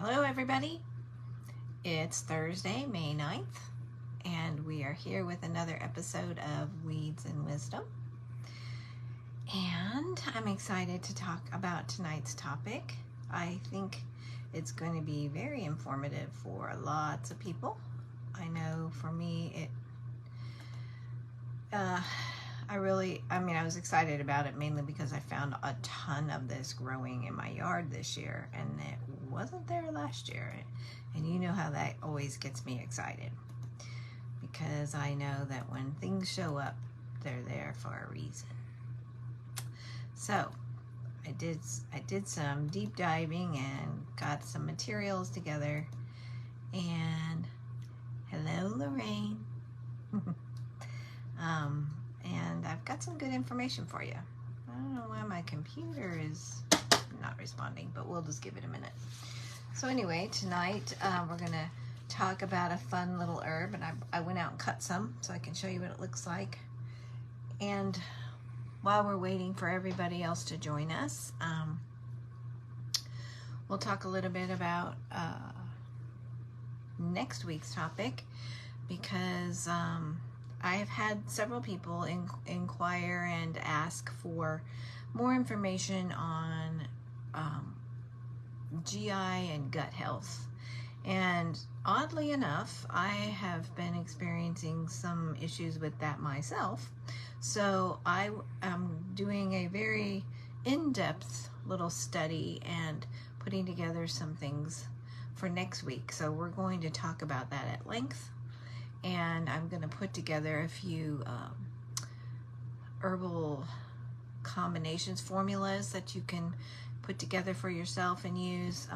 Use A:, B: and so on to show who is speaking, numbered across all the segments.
A: Hello everybody, it's Thursday, May 9th, and we are here with another episode of Weeds and Wisdom. And I'm excited to talk about tonight's topic. I think it's going to be very informative for lots of people. I know for me, I was excited about it mainly because I found a ton of this growing in my yard this year, and it wasn't there last year. And you know how that always gets me excited, because I know that when things show up, they're there for a reason. So I did some deep diving and got some materials together. And hello, Lorraine. And I've got some good information for you. I don't know why my computer is not responding, but we'll just give it a minute. So anyway, tonight we're going to talk about a fun little herb, and I went out and cut some so I can show you what it looks like. And while we're waiting for everybody else to join us, we'll talk a little bit about next week's topic, because I have had several people inquire and ask for more information on GI and gut health. And oddly enough, I have been experiencing some issues with that myself. So I am doing a very in-depth little study and putting together some things for next week. So we're going to talk about that at length. And I'm going to put together a few herbal combinations, formulas that you can put together for yourself and use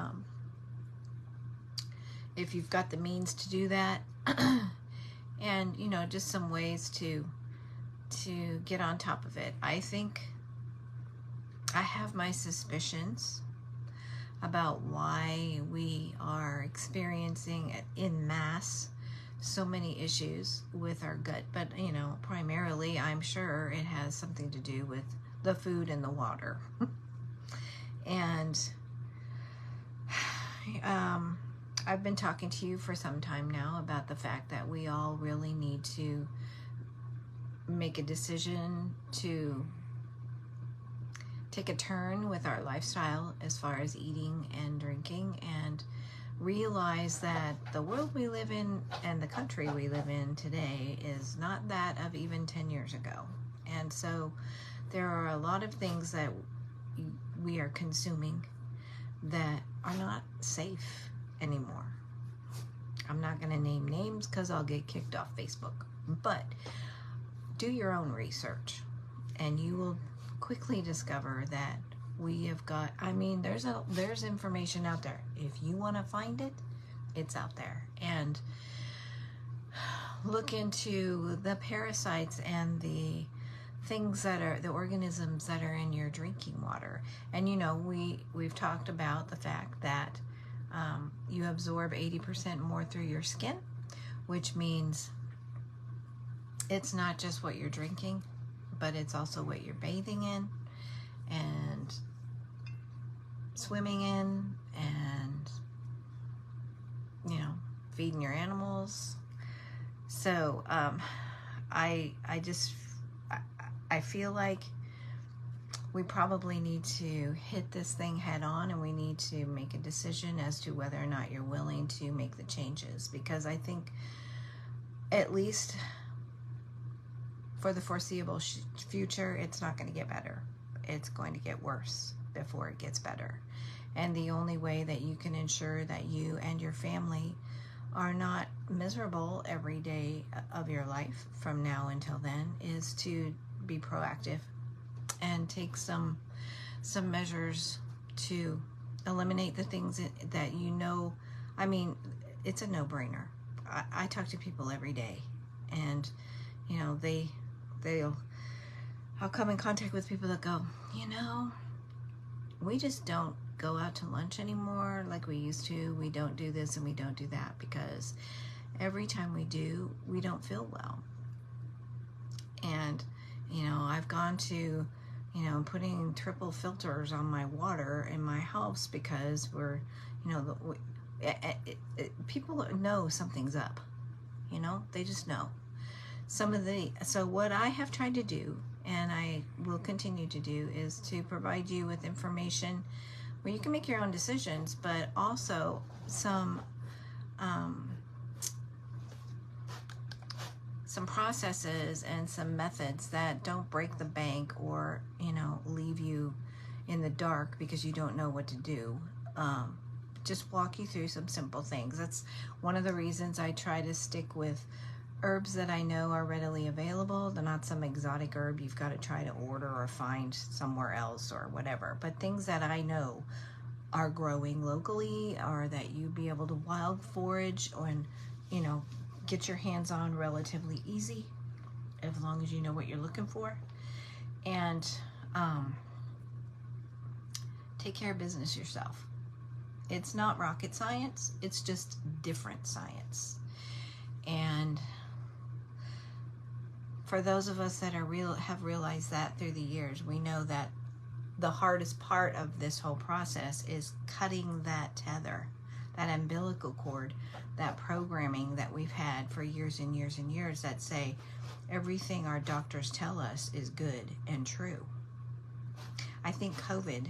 A: if you've got the means to do that. And, you know, just some ways to get on top of it. I think I have my suspicions about why we are experiencing en masse so many issues with our gut, but you know, primarily I'm sure it has something to do with the food and the water. And I've been talking to you for some time now about the fact that we all really need to make a decision to take a turn with our lifestyle as far as eating and drinking, and realize that the world we live in and the country we live in today is not that of even 10 years ago. And so there are a lot of things that we are consuming that are not safe anymore. I'm not going to name names because I'll get kicked off Facebook, but do your own research and you will quickly discover that we have got, there's information out there. If you want to find it, it's out there. And look into the parasites and the things that are, the organisms that are in your drinking water. And you know, we've talked about the fact that you absorb 80% more through your skin, which means it's not just what you're drinking, but it's also what you're bathing in and swimming in, and you know, feeding your animals. So I feel like we probably need to hit this thing head on, and we need to make a decision as to whether or not you're willing to make the changes, because I think at least for the foreseeable future, it's not going to get better. It's going to get worse before it gets better. And the only way that you can ensure that you and your family are not miserable every day of your life from now until then is to be proactive and take some measures to eliminate the things that you know. I mean, it's a no-brainer. I talk to people every day, and you know, I'll come in contact with people that go, you know, we just don't go out to lunch anymore like we used to. We don't do this and we don't do that because every time we do, we don't feel well. And, you know, I've gone to, you know, putting triple filters on my water in my house because we're, you know, people know something's up. You know, they just know. So what I have tried to do, and I will continue to do, is to provide you with information where you can make your own decisions, but also some processes and some methods that don't break the bank or, you know, leave you in the dark because you don't know what to do. Just walk you through some simple things. That's one of the reasons I try to stick with herbs that I know are readily available. They're not some exotic herb you've got to try to order or find somewhere else or whatever, but things that I know are growing locally, or that you be able to wild forage and, you know, get your hands on relatively easy, as long as you know what you're looking for. And take care of business yourself. It's not rocket science, it's just different science. And for those of us that have realized that through the years, we know that the hardest part of this whole process is cutting that tether, that umbilical cord, that programming that we've had for years and years and years that say everything our doctors tell us is good and true. I think COVID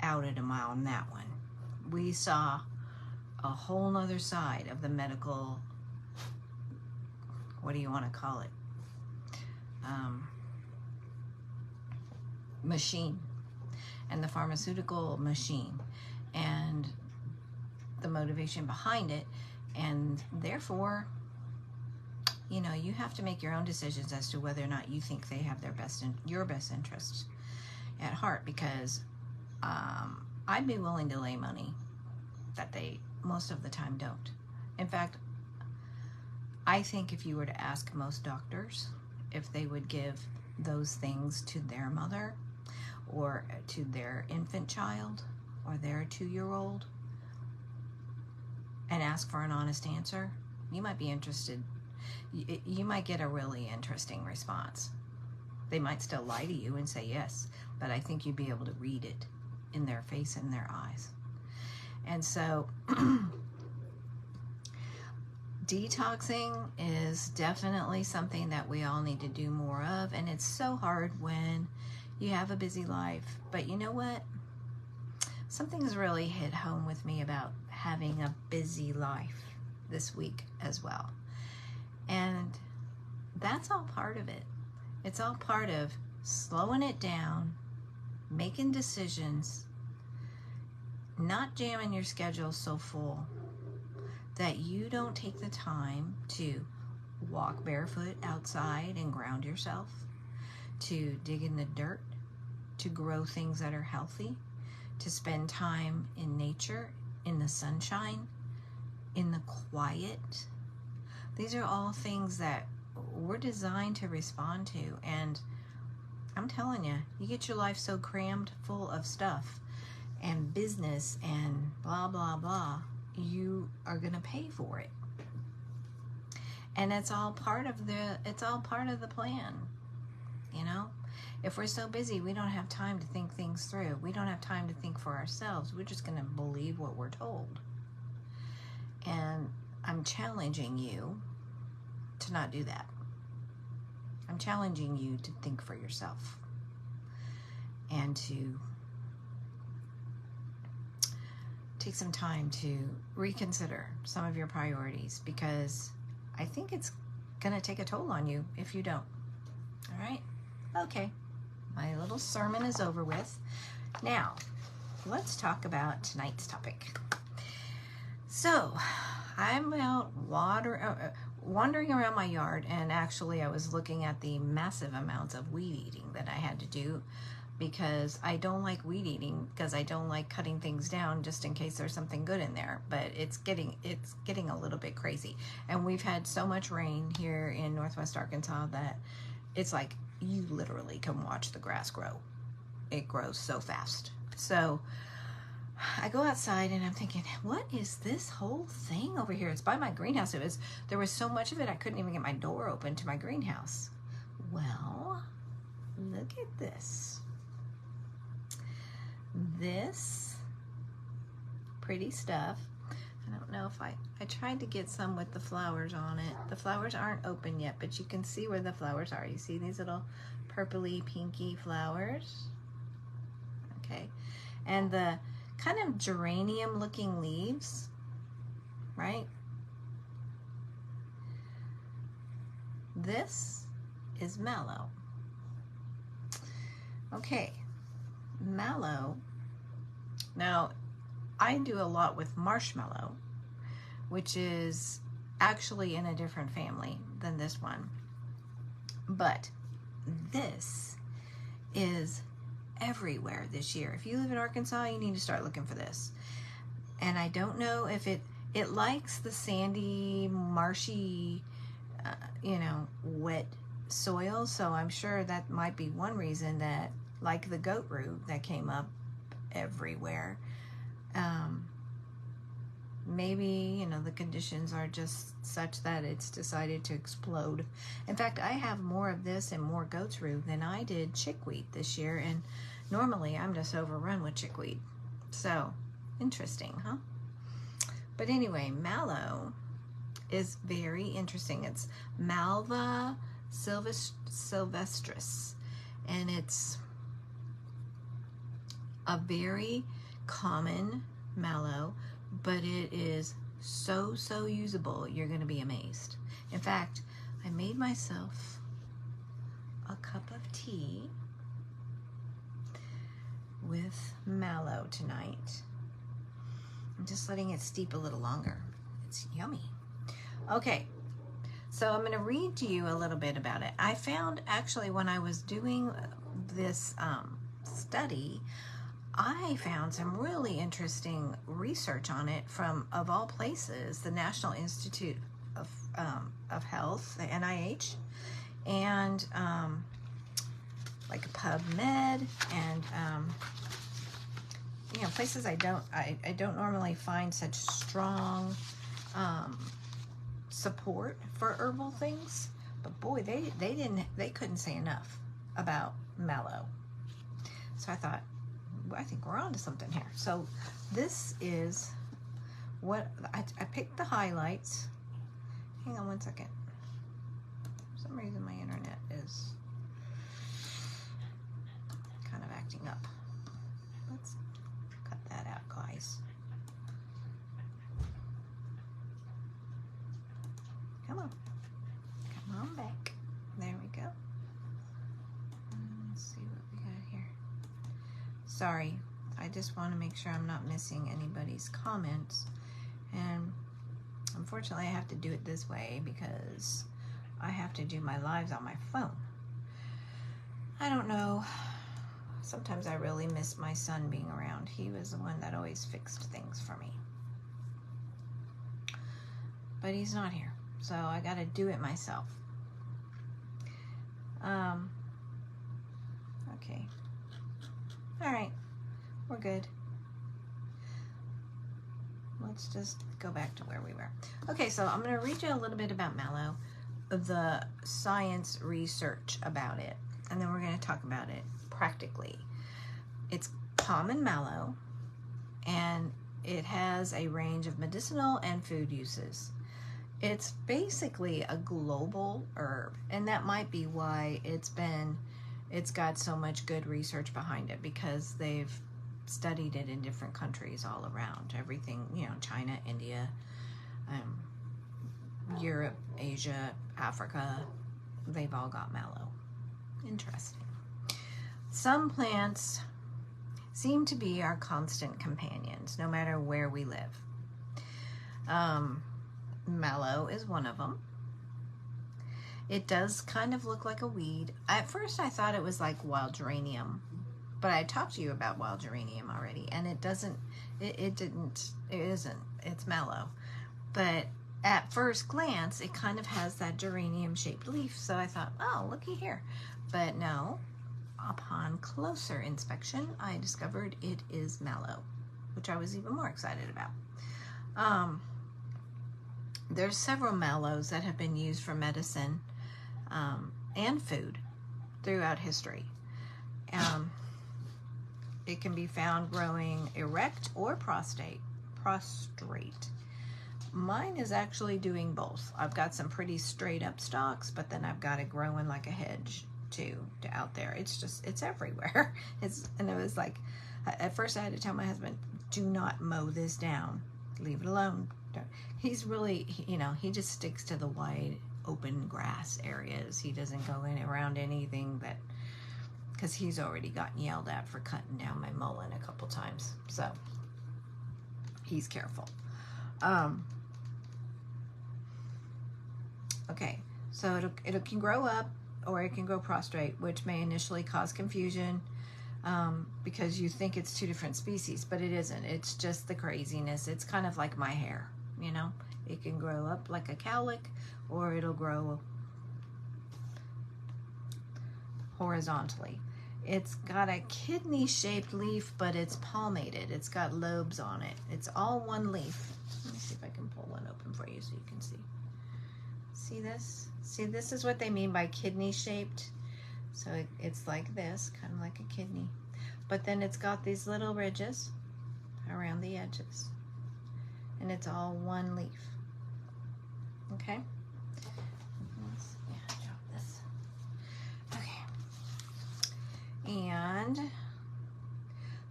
A: outed a mile on that one. We saw a whole nother side of the medical, what do you want to call it, machine, and the pharmaceutical machine, and the motivation behind it. And therefore, you know, you have to make your own decisions as to whether or not you think they have your best interests at heart, because I'd be willing to lay money that they most of the time don't. In fact, I think if you were to ask most doctors if they would give those things to their mother or to their infant child or their 2-year-old and ask for an honest answer, you might be interested. You might get a really interesting response. They might still lie to you and say yes, but I think you'd be able to read it in their face and their eyes. And so detoxing is definitely something that we all need to do more of, and it's so hard when you have a busy life. But you know what? Something's really hit home with me about having a busy life this week as well. And that's all part of it. It's all part of slowing it down, making decisions, not jamming your schedule so full that you don't take the time to walk barefoot outside and ground yourself, to dig in the dirt, to grow things that are healthy, to spend time in nature, in the sunshine, in the quiet. These are all things that we're designed to respond to. And I'm telling you, you get your life so crammed full of stuff and business and blah, blah, blah, you are going to pay for it. And it's all part of the plan. You know, if we're so busy, we don't have time to think things through. We don't have time to think for ourselves. We're just going to believe what we're told. And I'm challenging you to not do that. I'm challenging you to think for yourself and to take some time to reconsider some of your priorities, because I think it's going to take a toll on you if you don't. All right? Okay. My little sermon is over with. Now, let's talk about tonight's topic. So, I'm out wandering around my yard, and actually I was looking at the massive amounts of weed eating that I had to do, because I don't like weed eating, because I don't like cutting things down just in case there's something good in there. But it's getting a little bit crazy. And we've had so much rain here in Northwest Arkansas that it's like you literally can watch the grass grow. It grows so fast. So I go outside and I'm thinking, what is this whole thing over here? It's by my greenhouse. There was so much of it I couldn't even get my door open to my greenhouse. Well, look at this. This pretty stuff. I don't know if I tried to get some with the flowers on it. The flowers aren't open yet, but you can see where the flowers are. You see these little purpley, pinky flowers? Okay. And the kind of geranium looking leaves, right? This is mallow. Okay, mallow. Now, I do a lot with marshmallow, which is actually in a different family than this one. But this is everywhere this year. If you live in Arkansas, you need to start looking for this. And I don't know if it likes the sandy, marshy, wet soil. So I'm sure that might be one reason that, like the goat root that came up everywhere, maybe, the conditions are just such that it's decided to explode. In fact, I have more of this and more goat's root than I did chickweed this year, and normally I'm just overrun with chickweed. So, interesting, huh? But anyway, mallow is very interesting. It's Malva sylvestris, and it's a very common mallow, but it is so usable, you're going to be amazed. In fact, I made myself a cup of tea with mallow tonight. I'm just letting it steep a little longer. It's yummy. Okay, so I'm going to read to you a little bit about it. I found, actually, when I was doing this study, I found some really interesting research on it from, of all places, the National Institute of Health, the NIH, and like PubMed, and places I don't normally find such strong support for herbal things. But boy, they couldn't say enough about mallow. So I thought, I think we're on to something here. So this is what I picked the highlights. Hang on one second. For some reason my internet is kind of acting up. Let's cut that out, guys. Come on back. There we go. Let's see what we got here. Sorry, I just want to make sure I'm not missing anybody's comments, and unfortunately I have to do it this way because I have to do my lives on my phone. I don't know, sometimes I really miss my son being around. He was the one that always fixed things for me, but he's not here, so I gotta do it myself. Okay. All right, we're good. Let's just go back to where we were. Okay, so I'm going to read you a little bit about mallow, the science research about it, and then we're going to talk about it practically. It's common mallow, and it has a range of medicinal and food uses. It's basically a global herb, and that might be why it's got so much good research behind it, because they've studied it in different countries all around. Everything, China, India, Europe, Asia, Africa, they've all got mallow. Interesting. Some plants seem to be our constant companions, no matter where we live. Mallow is one of them. It does kind of look like a weed. At first I thought it was like wild geranium, but I talked to you about wild geranium already, and it isn't. It's mallow. But at first glance, it kind of has that geranium shaped leaf, so I thought, oh, looky here. But no, upon closer inspection, I discovered it is mallow, which I was even more excited about. There's several mallows that have been used for medicine and food throughout history. It can be found growing erect or prostrate, prostrate. Mine is actually doing both. I've got some pretty straight up stalks, but then I've got it growing like a hedge too out there. It's everywhere. And it was like, at first I had to tell my husband, do not mow this down. Leave it alone. He's really, he just sticks to the wide open grass areas. He doesn't go in around anything that, because he's already gotten yelled at for cutting down my mullein a couple times. So he's careful. Okay, so it can grow up or it can grow prostrate, which may initially cause confusion because you think it's two different species, but it isn't. It's just the craziness. It's kind of like my hair, It can grow up like a cowlick or it'll grow horizontally. It's got a kidney-shaped leaf, but it's palmated. It's got lobes on it. It's all one leaf. Let me see if I can pull one open for you so you can see. See this? See, this is what they mean by kidney-shaped. So it's like this, kind of like a kidney. But then it's got these little ridges around the edges. And it's all one leaf. Okay? Drop this. Okay. And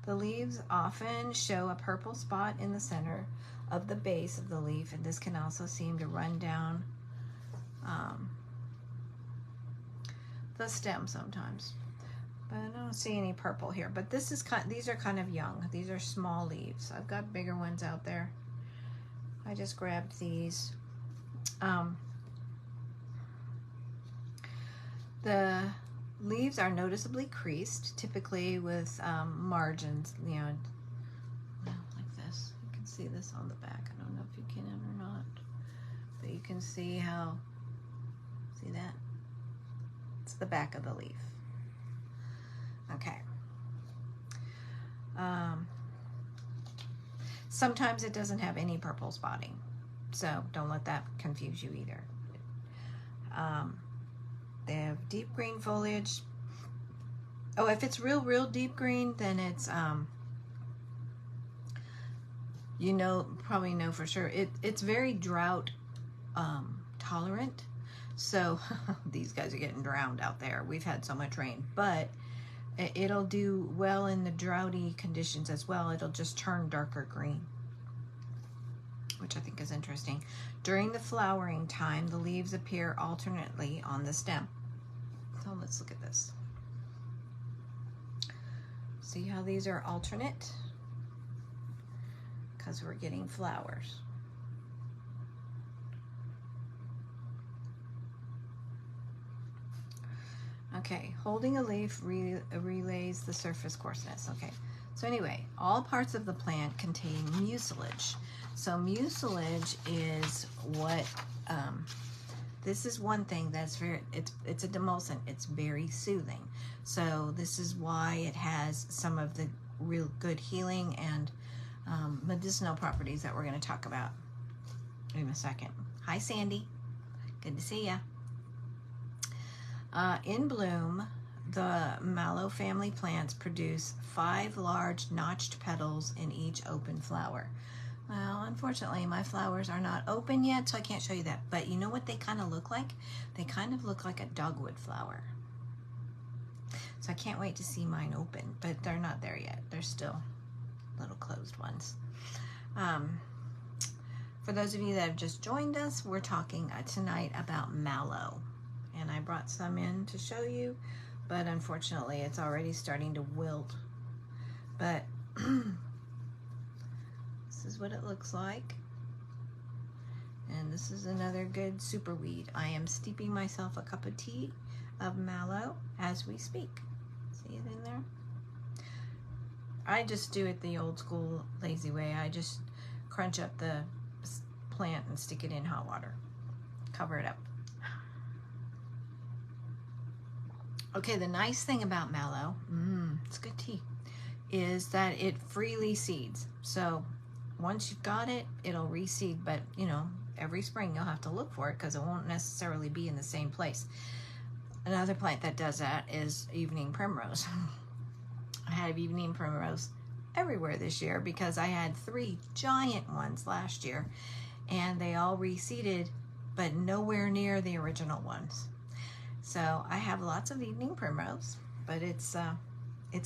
A: the leaves often show a purple spot in the center of the base of the leaf, and this can also seem to run down the stem sometimes. But I don't see any purple here. But this is these are kind of young. These are small leaves. I've got bigger ones out there. I just grabbed these. The leaves are noticeably creased, typically with margins, like this. You can see this on the back. I don't know if you can or not, but you can see how, see that? It's the back of the leaf. Okay. Sometimes it doesn't have any purple spotting, so don't let that confuse you either. They have deep green foliage. Oh, if it's real deep green, then it's probably know for sure. It's very drought tolerant. So these guys are getting drowned out there. We've had so much rain, but it'll do well in the droughty conditions as well. It'll just turn darker green, which I think is interesting. During the flowering time, the leaves appear alternately on the stem. So let's look at this. See how these are alternate? Because we're getting flowers. Okay, holding a leaf relays the surface coarseness. Okay, so anyway, all parts of the plant contain mucilage. So mucilage is what, this is one thing that's it's a demulcent. It's very soothing. So this is why it has some of the real good healing and medicinal properties that we're going to talk about in a second. Hi, Sandy. Good to see ya. In bloom, the mallow family plants produce 5 large notched petals in each open flower. Well, unfortunately, my flowers are not open yet, so I can't show you that. But you know what they kind of look like? They kind of look like a dogwood flower. So I can't wait to see mine open, but they're not there yet. They're still little closed ones. For those of you that have just joined us, we're talking tonight about mallow. And I brought some in to show you, but unfortunately it's already starting to wilt. But this is what it looks like. And this is another good superweed. I am steeping myself a cup of tea of mallow as we speak. See it in there? I just do it the old school lazy way. I just crunch up the plant and stick it in hot water. Cover it up. Okay, the nice thing about mallow, it's good tea, is that it freely seeds. So once you've got it, it'll reseed, but every spring you'll have to look for it because it won't necessarily be in the same place. Another plant that does that is evening primrose. I have evening primrose everywhere this year because I had 3 giant ones last year and they all reseeded, but nowhere near the original ones. So I have lots of evening primrose, but it's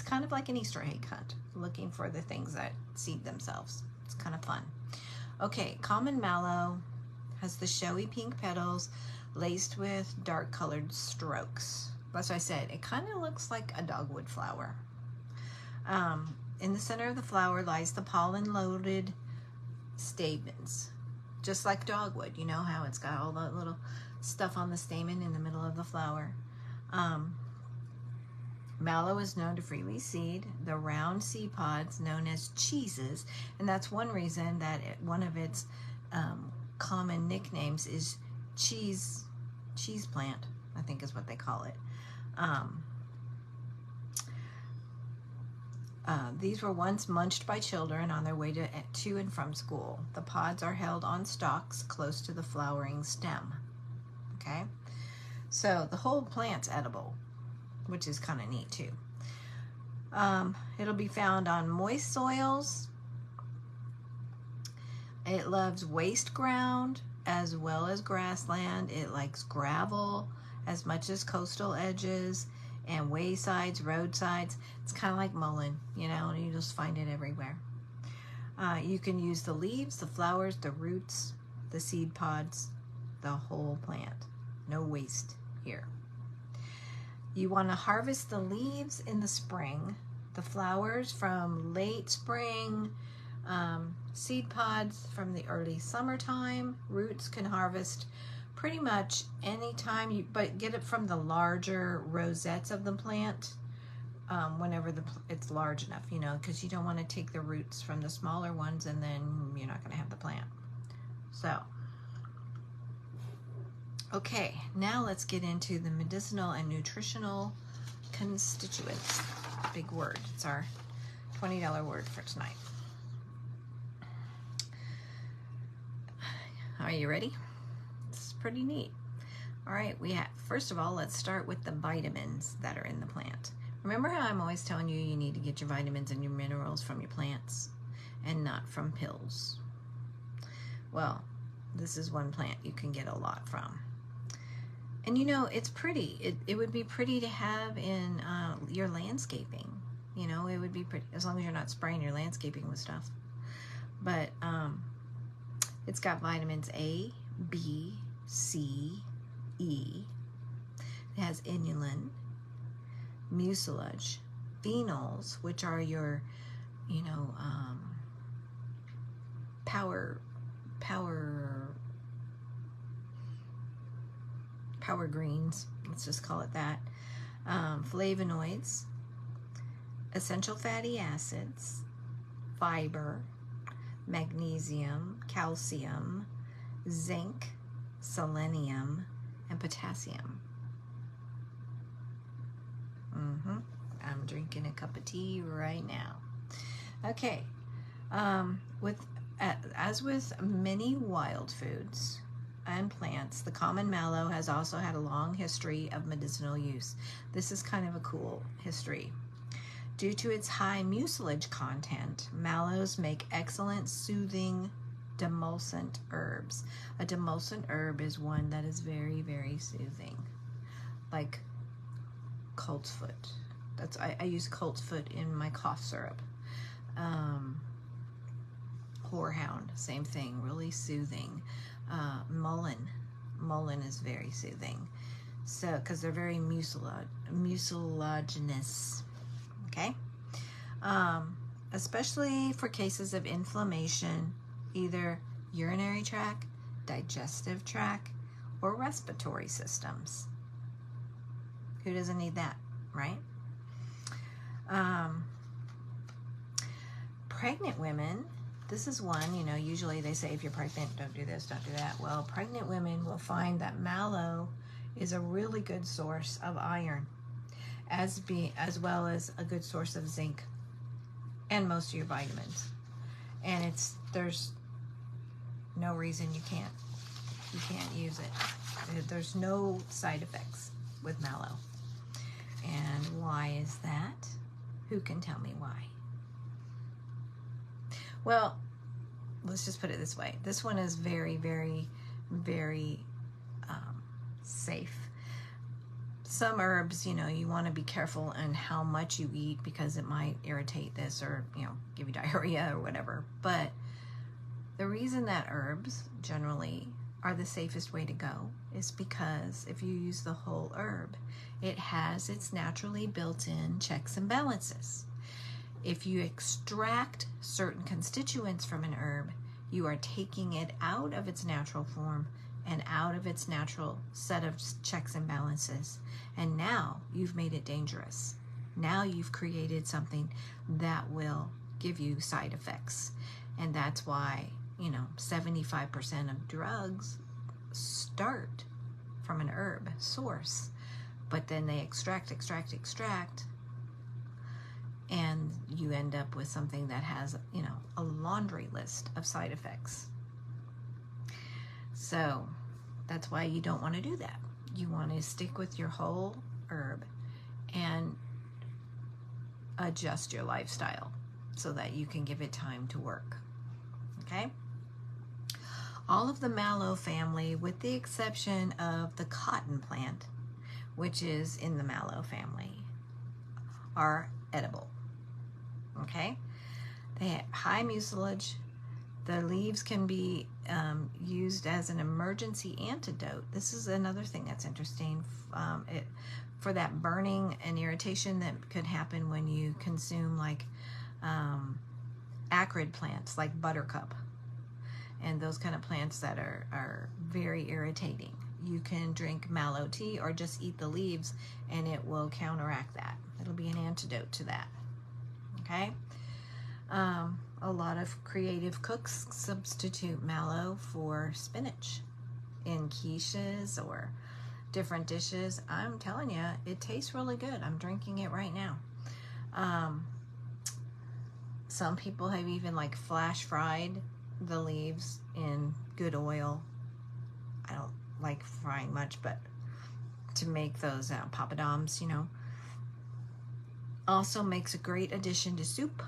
A: kind of like an Easter egg hunt, looking for the things that seed themselves. It's kind of fun. Okay, common mallow has the showy pink petals laced with dark colored strokes. That's what I said. It kind of looks like a dogwood flower. In the center of the flower lies the pollen-loaded stamens, just like dogwood. You know how it's got all that little stuff on the stamen in the middle of the flower. Mallow is known to freely seed the round seed pods known as cheeses, and that's one reason that one of its common nicknames is cheese plant, I think is what they call it. These were once munched by children on their way to and from school. The pods are held on stalks close to the flowering stem. Okay, so the whole plant's edible, which is kind of neat too. It'll be found on moist soils. It loves waste ground as well as grassland. It likes gravel as much as coastal edges and waysides, roadsides. It's kind of like mullein, you know, and you just find it everywhere. You can use the leaves, the flowers, the roots, the seed pods, the whole plant. No waste here. You want to harvest the leaves in the spring, the flowers from late spring, seed pods from the early summertime. Roots can harvest pretty much anytime, but get it from the larger rosettes of the plant whenever it's large enough, you know, because you don't want to take the roots from the smaller ones and then you're not going to have the plant. So, okay, now let's get into the medicinal and nutritional constituents. Big word. It's our $20 word for tonight. Are you ready? This is pretty neat. All right, first of all, let's start with the vitamins that are in the plant. Remember how I'm always telling you you need to get your vitamins and your minerals from your plants and not from pills? Well, this is one plant you can get a lot from. And you know, it's pretty. It would be pretty to have in your landscaping. You know, it would be pretty, as long as you're not spraying your landscaping with stuff. But it's got vitamins A, B, C, E. It has inulin, mucilage, phenols, which are your, you know, power greens, let's just call it that, flavonoids, essential fatty acids, fiber, magnesium, calcium, zinc, selenium, and potassium. I'm drinking a cup of tea right now. Okay, as with many wild foods and plants, the common mallow has also had a long history of medicinal use. This is kind of a cool history. Due to its high mucilage content, mallows make excellent soothing demulcent herbs. A demulcent herb is one that is very, very soothing, like coltsfoot. I use coltsfoot in my cough syrup. Horehound, same thing, really soothing. Mullein is very soothing. So, because they're very mucilaginous. Okay, especially for cases of inflammation, either urinary tract, digestive tract, or respiratory systems. Who doesn't need that, right? Pregnant women, this is one, you know, usually they say if you're pregnant, don't do this, don't do that. Well, pregnant women will find that mallow is a really good source of iron, as well as a good source of zinc and most of your vitamins. And there's no reason you can't use it. There's no side effects with mallow. And why is that? Who can tell me why? Well, let's just put it this way. This one is very, very, very safe. Some herbs, you know, you want to be careful in how much you eat because it might irritate this or, you know, give you diarrhea or whatever. But the reason that herbs generally are the safest way to go is because if you use the whole herb, it has its naturally built-in checks and balances. If you extract certain constituents from an herb, you are taking it out of its natural form and out of its natural set of checks and balances. And now you've made it dangerous. Now you've created something that will give you side effects. And that's why, you know, 75% of drugs start from an herb source, but then they extract, and you end up with something that has, you know, a laundry list of side effects. So that's why you don't want to do that. You want to stick with your whole herb and adjust your lifestyle so that you can give it time to work. Okay? All of the mallow family, with the exception of the cotton plant, which is in the mallow family, are edible. Okay? They have high mucilage. The leaves can be used as an emergency antidote. This is another thing that's interesting. For that burning and irritation that could happen when you consume like acrid plants like buttercup and those kind of plants that are very irritating. You can drink mallow tea or just eat the leaves and it will counteract that. It'll be an antidote to that. Okay? A lot of creative cooks substitute mallow for spinach in quiches or different dishes. I'm telling you, it tastes really good. I'm drinking it right now. Some people have even like flash fried the leaves in good oil. I don't like frying much, but to make those papadums, you know. Also makes a great addition to soup,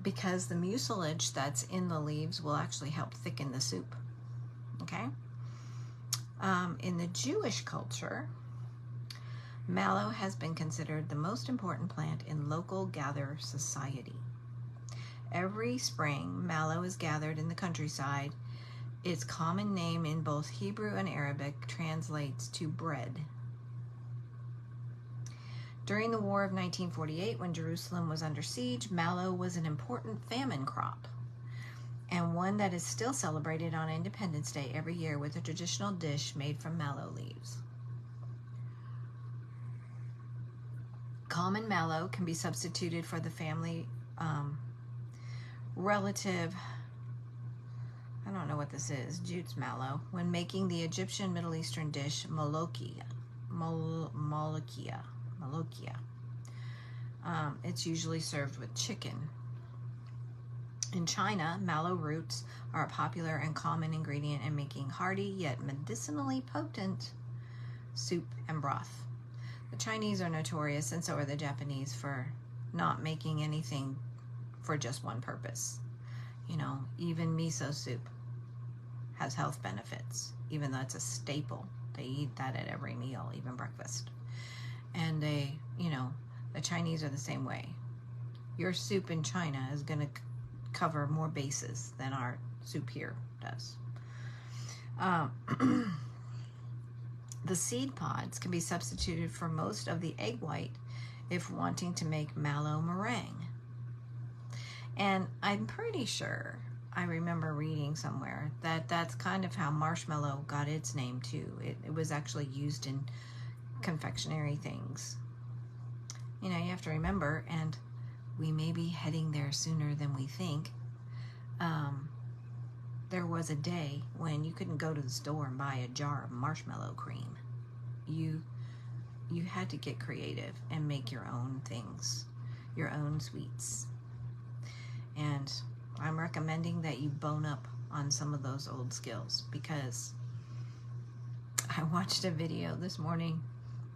A: because the mucilage that's in the leaves will actually help thicken the soup. Okay? In the Jewish culture, mallow has been considered the most important plant in local gather society. Every spring, mallow is gathered in the countryside. Its common name in both Hebrew and Arabic translates to bread. During the War of 1948, when Jerusalem was under siege, mallow was an important famine crop, and one that is still celebrated on Independence Day every year with a traditional dish made from mallow leaves. Common mallow can be substituted for the family relative, I don't know what this is, jutes mallow, when making the Egyptian Middle Eastern dish molokhia. It's usually served with chicken. In China, mallow roots are a popular and common ingredient in making hearty yet medicinally potent soup and broth. The Chinese are notorious, and so are the Japanese, for not making anything for just one purpose. You know, even miso soup has health benefits, even though it's a staple. They eat that at every meal, even breakfast. And they, you know, the Chinese are the same way. Your soup in China is going to cover more bases than our soup here does. The seed pods can be substituted for most of the egg white if wanting to make mallow meringue. And I'm pretty sure, I remember reading somewhere, that that's kind of how marshmallow got its name too. It was actually used in confectionery things. You know, you have to remember, and we may be heading there sooner than we think. There was a day when you couldn't go to the store and buy a jar of marshmallow cream. You had to get creative and make your own things, your own sweets. And I'm recommending that you bone up on some of those old skills, because I watched a video this morning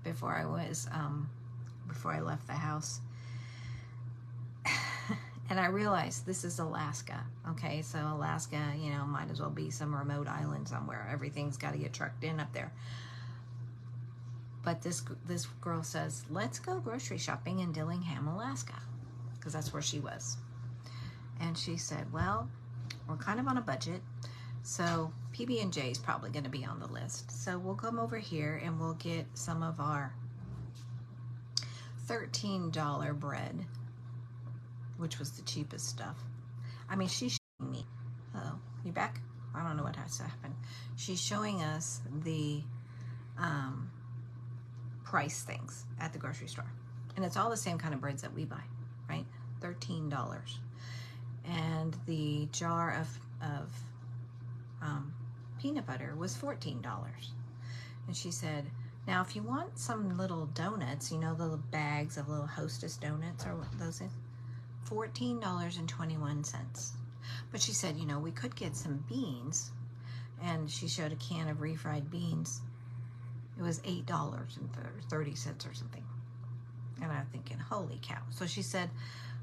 A: before I left the house, And I realized this is Alaska, okay? So Alaska, you know, might as well be some remote island somewhere. Everything's got to get trucked in up there. But this girl says, let's go grocery shopping in Dillingham, Alaska, because that's where she was. And she said, well, we're kind of on a budget, so PB&J is probably going to be on the list. So we'll come over here and we'll get some of our $13 bread, which was the cheapest stuff. I mean, she's showing me. Oh, you back? I don't know what has to happen. She's showing us the price things at the grocery store. And it's all the same kind of breads that we buy, right? $13. And the jar of peanut butter was $14. And she said, now if you want some little donuts, you know, the little bags of little Hostess donuts or those things, $14.21. But she said, you know, we could get some beans. And she showed a can of refried beans. It was $8.30 or something. And I'm thinking, holy cow. So she said,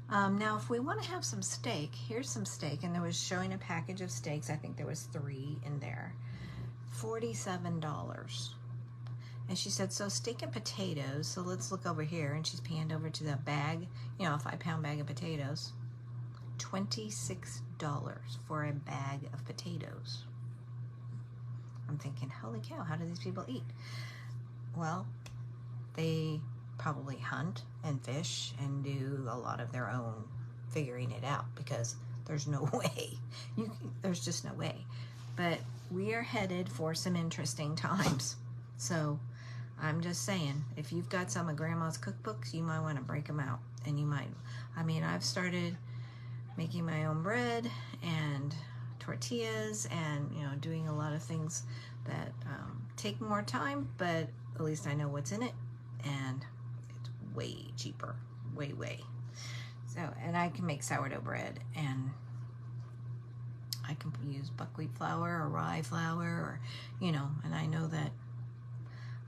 A: now if we want to have some steak, here's some steak. And there was showing a package of steaks. I think there was 3 in there. $47. And she said, so steak and potatoes. So let's look over here. And she's panned over to the bag, you know, a 5-pound bag of potatoes. $26 for a bag of potatoes. I'm thinking, holy cow, how do these people eat? Well, they probably hunt and fish and do a lot of their own figuring it out, because there's no way. There's just no way. But we are headed for some interesting times. So I'm just saying, if you've got some of Grandma's cookbooks, you might want to break them out. And you might, I mean, I've started making my own bread and tortillas and, you know, doing a lot of things that take more time, but at least I know what's in it, and it's way cheaper, way. So, and I can make sourdough bread, and I can use buckwheat flour or rye flour, or, you know, and I know that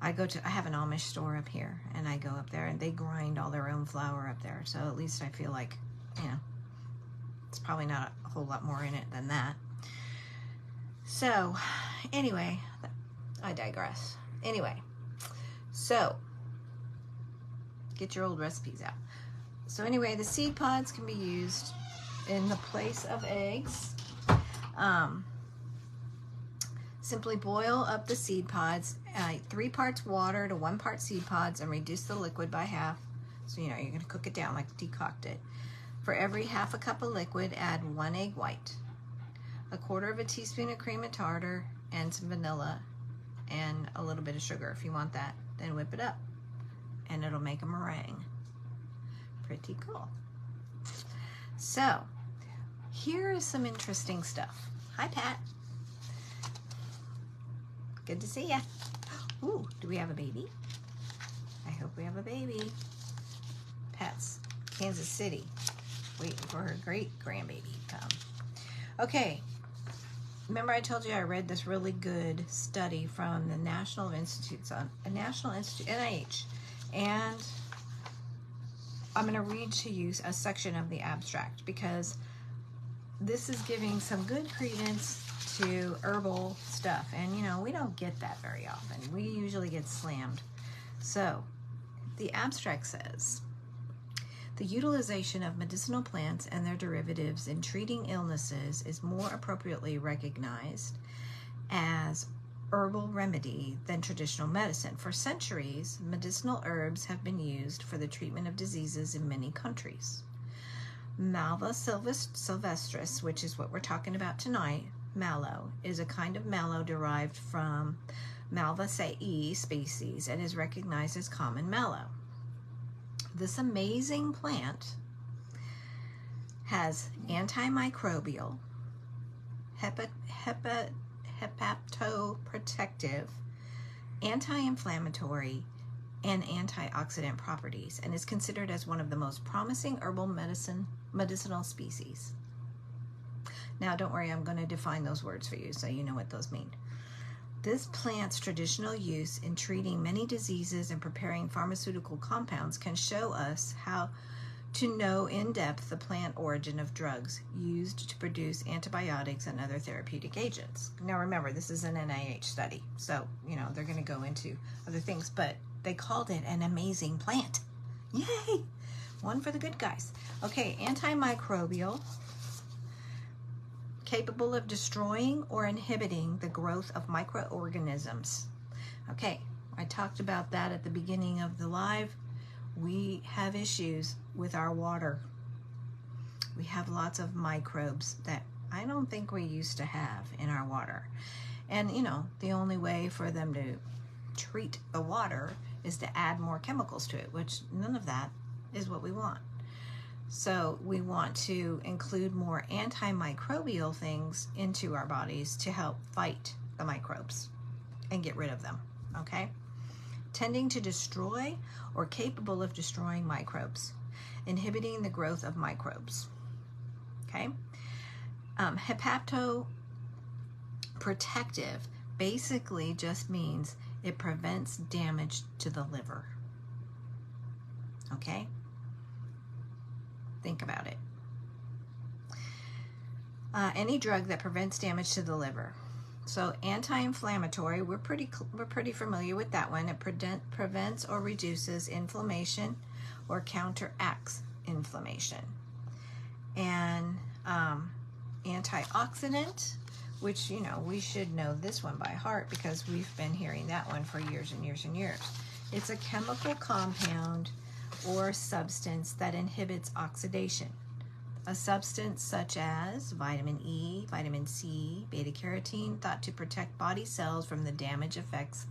A: I have an Amish store up here, and I go up there and they grind all their own flour up there. So at least I feel like, you know, it's probably not a whole lot more in it than that. So anyway, I digress. Anyway, so get your old recipes out. So anyway, the seed pods can be used in the place of eggs. Simply boil up the seed pods, 3 parts water to 1 part seed pods, and reduce the liquid by half. So, you know, you're going to cook it down, like decoct it. For every half a cup of liquid, add 1 egg white, 1/4 teaspoon of cream of tartar, and some vanilla, and a little bit of sugar if you want that. Then whip it up, and it'll make a meringue. Pretty cool. So, here is some interesting stuff. Hi, Pat. Good to see ya. Ooh, do we have a baby? I hope we have a baby. Pat's Kansas City, waiting for her great grandbaby to come. Okay, remember I told you I read this really good study from the National Institute, NIH, and I'm going to read to you a section of the abstract, because this is giving some good credence to herbal stuff, and you know, we don't get that very often. We usually get slammed. So the abstract says, the utilization of medicinal plants and their derivatives in treating illnesses is more appropriately recognized as herbal remedy than traditional medicine. For centuries, medicinal herbs have been used for the treatment of diseases in many countries. Malva sylvestris, which is what we're talking about tonight, mallow, is a kind of mallow derived from Malvaceae species and is recognized as common mallow. This amazing plant has antimicrobial, hepatoprotective, anti-inflammatory, and antioxidant properties, and is considered as one of the most promising herbal medicinal species. Now, don't worry, I'm going to define those words for you so you know what those mean. This plant's traditional use in treating many diseases and preparing pharmaceutical compounds can show us how to know in depth the plant origin of drugs used to produce antibiotics and other therapeutic agents. Now remember, this is an NIH study, so they're going to go into other things, but they called it an amazing plant. Yay! One for the good guys. Okay, antimicrobial, capable of destroying or inhibiting the growth of microorganisms. Okay, I talked about that at the beginning of the live. We have issues with our water. We have lots of microbes that I don't think we used to have in our water. And the only way for them to treat the water is to add more chemicals to it, which none of that is what we want. So we want to include more antimicrobial things into our bodies to help fight the microbes and get rid of them, okay? Tending to destroy or capable of destroying microbes, inhibiting the growth of microbes, okay? Hepatoprotective basically just means it prevents damage to the liver, okay? Think about it. Any drug that prevents damage to the liver. So anti-inflammatory, we're pretty familiar with that one. It prevents or reduces inflammation or counteracts inflammation. And antioxidant, which we should know this one by heart because we've been hearing that one for years and years and years. It's a chemical compound or substance that inhibits oxidation. A substance such as vitamin E, vitamin C, beta carotene, thought to protect body cells from the damage effects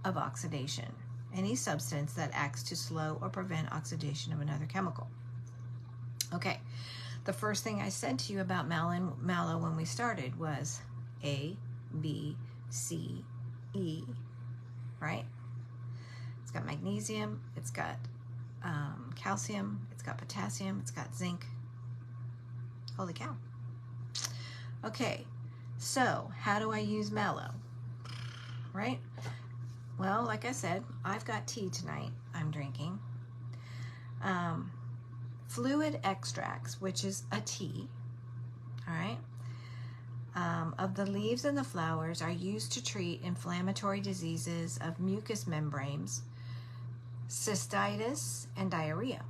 A: of oxidation. Any substance that acts to slow or prevent oxidation of another chemical. Okay, the first thing I said to you about mallow when we started was A, B, C, E, right? It's got magnesium, it's got calcium, it's got potassium, it's got zinc. Holy cow. Okay, so how do I use mallow? Right? Well, like I said, I've got tea tonight I'm drinking. Fluid extracts, which is a tea, all right, of the leaves and the flowers are used to treat inflammatory diseases of mucous membranes, cystitis, and diarrhea.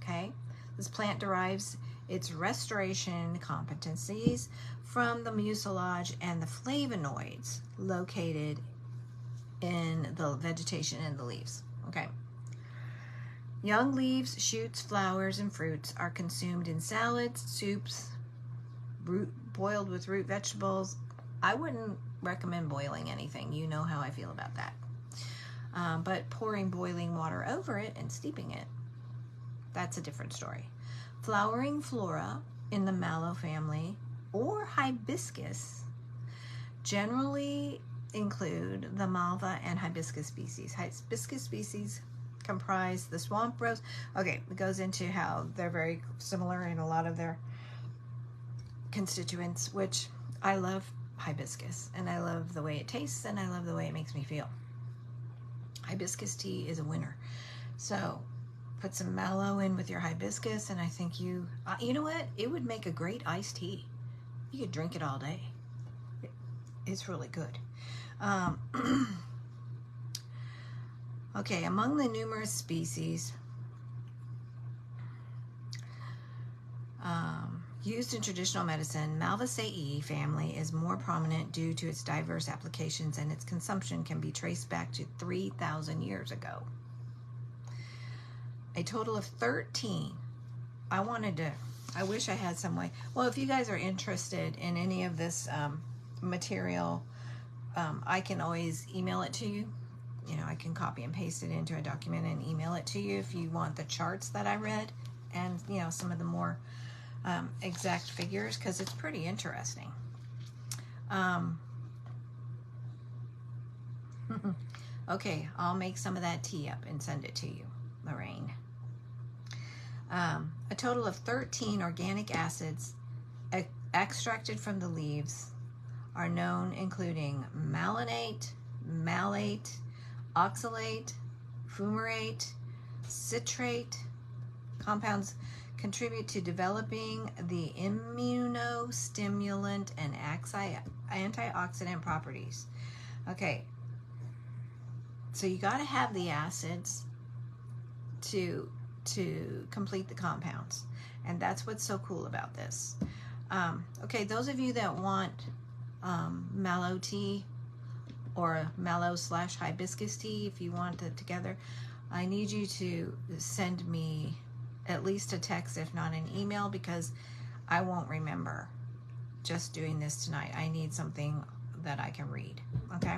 A: Okay, this plant derives its restoration competencies from the mucilage and the flavonoids located in the vegetation and the leaves. Okay. Young leaves, shoots, flowers, and fruits are consumed in salads, soups, boiled with root vegetables. I wouldn't recommend boiling anything. You know how I feel about that. But pouring boiling water over it and steeping it, that's a different story. Flowering flora in the mallow family or hibiscus generally include the malva and hibiscus species. Hibiscus species comprise the swamp rose. Okay, it goes into how they're very similar in a lot of their constituents, which I love hibiscus, and I love the way it tastes, and I love the way it makes me feel. Hibiscus tea is a winner. So put some mallow in with your hibiscus, and I think you know what? It would make a great iced tea. You could drink it all day. It's really good. Okay, among the numerous species used in traditional medicine, Malvaceae family is more prominent due to its diverse applications, and its consumption can be traced back to 3,000 years ago. A total of 13. I wish I had some way. Well, if you guys are interested in any of this material, I can always email it to you. I can copy and paste it into a document and email it to you if you want the charts that I read and, some of the more exact figures, because it's pretty interesting. Okay, I'll make some of that tea up and send it to you, Lorraine. A total of 13 organic acids extracted from the leaves are known, including malonate, malate, oxalate, fumarate, citrate, Compounds contribute to developing the immunostimulant and antioxidant properties. Okay, so you got to have the acids to complete the compounds, and that's what's so cool about this. Okay, those of you that want mallow tea or mallow / hibiscus tea, if you want it together, I need you to send me at least a text, if not an email, because I won't remember just doing this tonight. I need something that I can read, okay?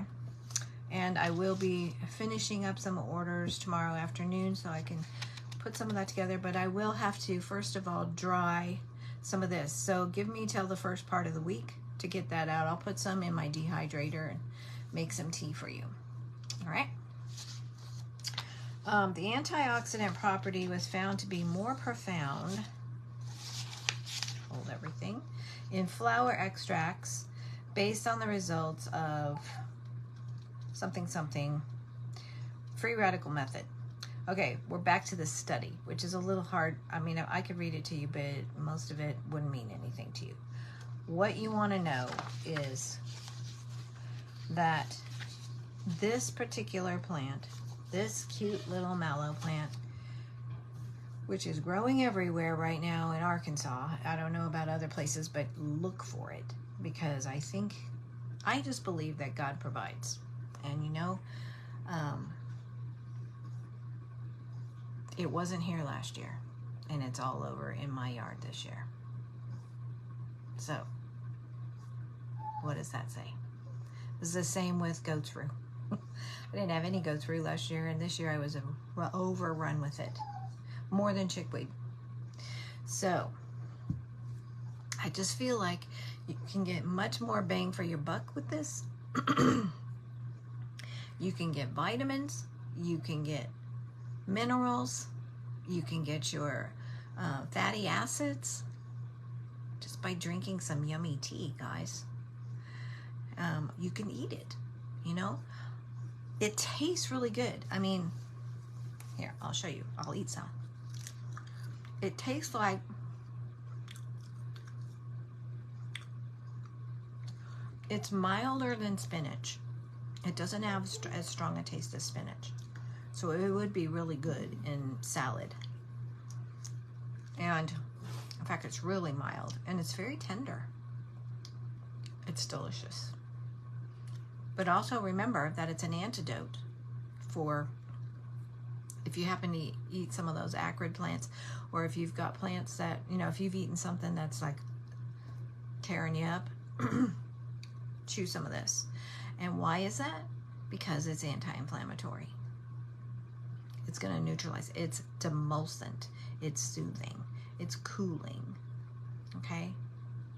A: And I will be finishing up some orders tomorrow afternoon so I can put some of that together, but I will have to, first of all, dry some of this. So give me till the first part of the week to get that out. I'll put some in my dehydrator and make some tea for you. All right. The antioxidant property was found to be more profound, hold everything, in flower extracts based on the results of something free radical method. Okay, we're back to the study, which is a little hard. I mean, I could read it to you, but most of it wouldn't mean anything to you. What you want to know is that this particular plant, this cute little mallow plant, which is growing everywhere right now in Arkansas. I don't know about other places, but look for it, because I just believe that God provides. And you know, it wasn't here last year, and it's all over in my yard this year. So, what does that say? It's the same with goat's rue. I didn't have any goat's rue last year, and this year I was overrun with it. More than chickweed. So, I just feel like you can get much more bang for your buck with this. You can get vitamins, you can get minerals, you can get your fatty acids just by drinking some yummy tea, guys. You can eat it, you know. It tastes really good. I mean, here, I'll show you. I'll eat some. It tastes like it's milder than spinach. It doesn't have as strong a taste as spinach. So it would be really good in salad. And in fact, it's really mild and it's very tender. It's delicious. But also remember that it's an antidote for if you happen to eat some of those acrid plants, or if you've got plants that, you know, if you've eaten something that's like tearing you up, chew some of this. And why is that? Because it's anti-inflammatory. It's going to neutralize. It's demulcent. It's soothing. It's cooling. Okay?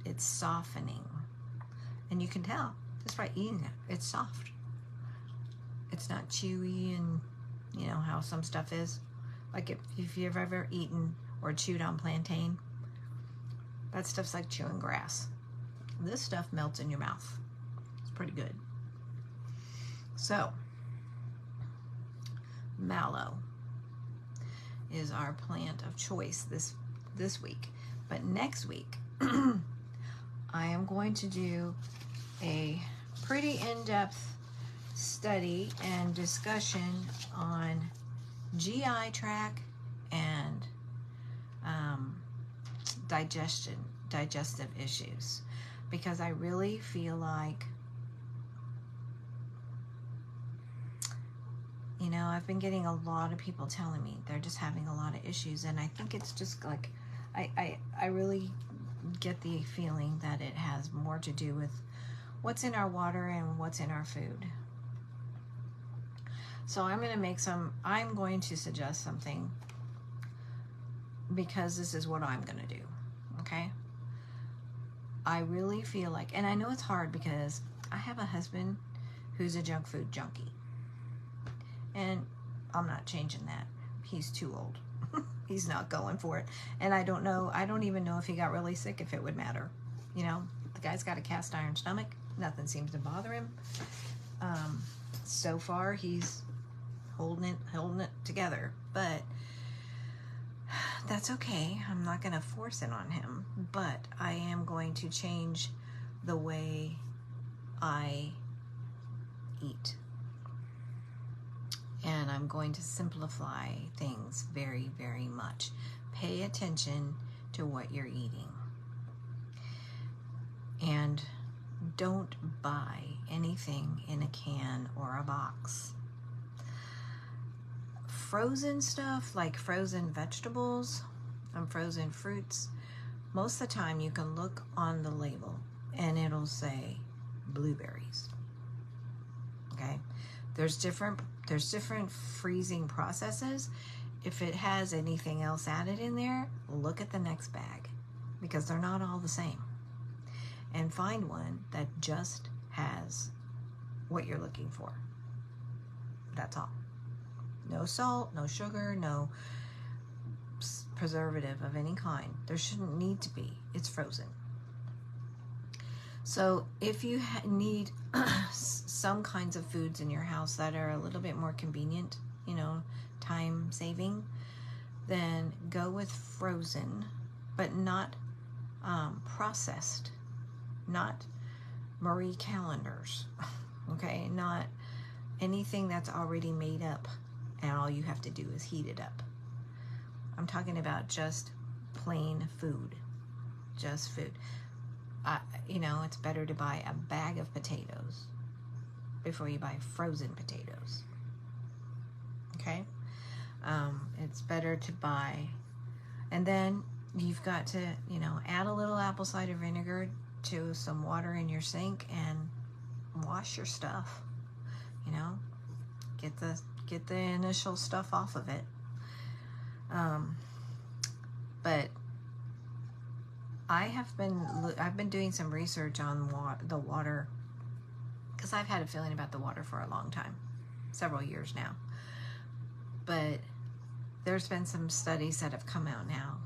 A: It's softening. And you can tell just by eating it. It's soft. It's not chewy, and you know how some stuff is. Like if you've ever eaten or chewed on plantain, that stuff's like chewing grass. This stuff melts in your mouth. It's pretty good. So, mallow is our plant of choice this week. But next week, I am going to do a pretty in-depth study and discussion on GI tract and digestive issues, because I really feel like, you know, I've been getting a lot of people telling me they're just having a lot of issues, and I think it's just like, I really get the feeling that it has more to do with what's in our water and what's in our food. So I'm going to suggest something, because this is what I'm going to do, okay? I really feel like, and I know it's hard because I have a husband who's a junk food junkie. And I'm not changing that. He's too old. He's not going for it. And I don't even know if he got really sick, if it would matter. You know, the guy's got a cast iron stomach. Nothing seems to bother him. So far, he's holding it together. But that's okay. I'm not going to force it on him, but I am going to change the way I eat. And I'm going to simplify things very, very much. Pay attention to what you're eating. And don't buy anything in a can or a box. Frozen stuff like frozen vegetables and frozen fruits, most of the time you can look on the label and it'll say blueberries. Okay? There's different freezing processes. If it has anything else added in there, look at the next bag, because they're not all the same. And find one that just has what you're looking for. That's all. No salt, no sugar, no preservative of any kind. There shouldn't need to be. It's frozen. So if you need some kinds of foods in your house that are a little bit more convenient, time saving, then go with frozen, but not processed, not Marie Callender's, okay? Not anything that's already made up and all you have to do is heat it up. I'm talking about just plain food, just food. It's better to buy a bag of potatoes before you buy frozen potatoes. Okay? It's better to buy, and then you've got to, add a little apple cider vinegar to some water in your sink and wash your stuff. Get the initial stuff off of it. But I've been doing some research on the water, because I've had a feeling about the water for a long time, several years now. But there's been some studies that have come out now,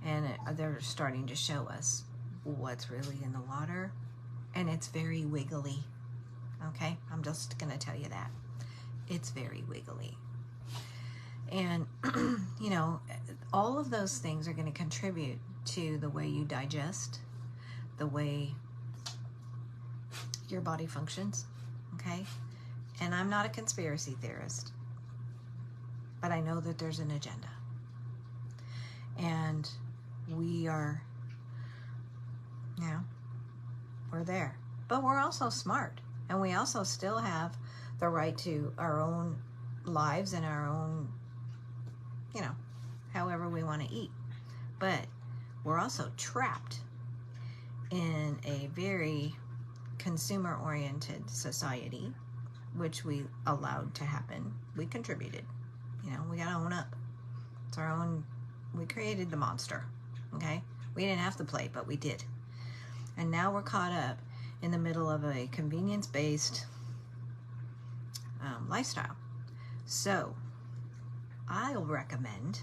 A: and they're starting to show us what's really in the water, and it's very wiggly. Okay, I'm just gonna tell you that it's very wiggly. And all of those things are going to contribute to the way you digest, the way your body functions. Okay, and I'm not a conspiracy theorist, but I know that there's an agenda, and we're there, but we're also smart, and we also still have the right to our own lives and our own, however we want to eat. But we're also trapped in a very consumer-oriented society, which we allowed to happen. We contributed. We got to own up. It's our own. We created the monster. Okay? We didn't have to play, but we did. And now we're caught up in the middle of a convenience-based lifestyle. So I'll recommend,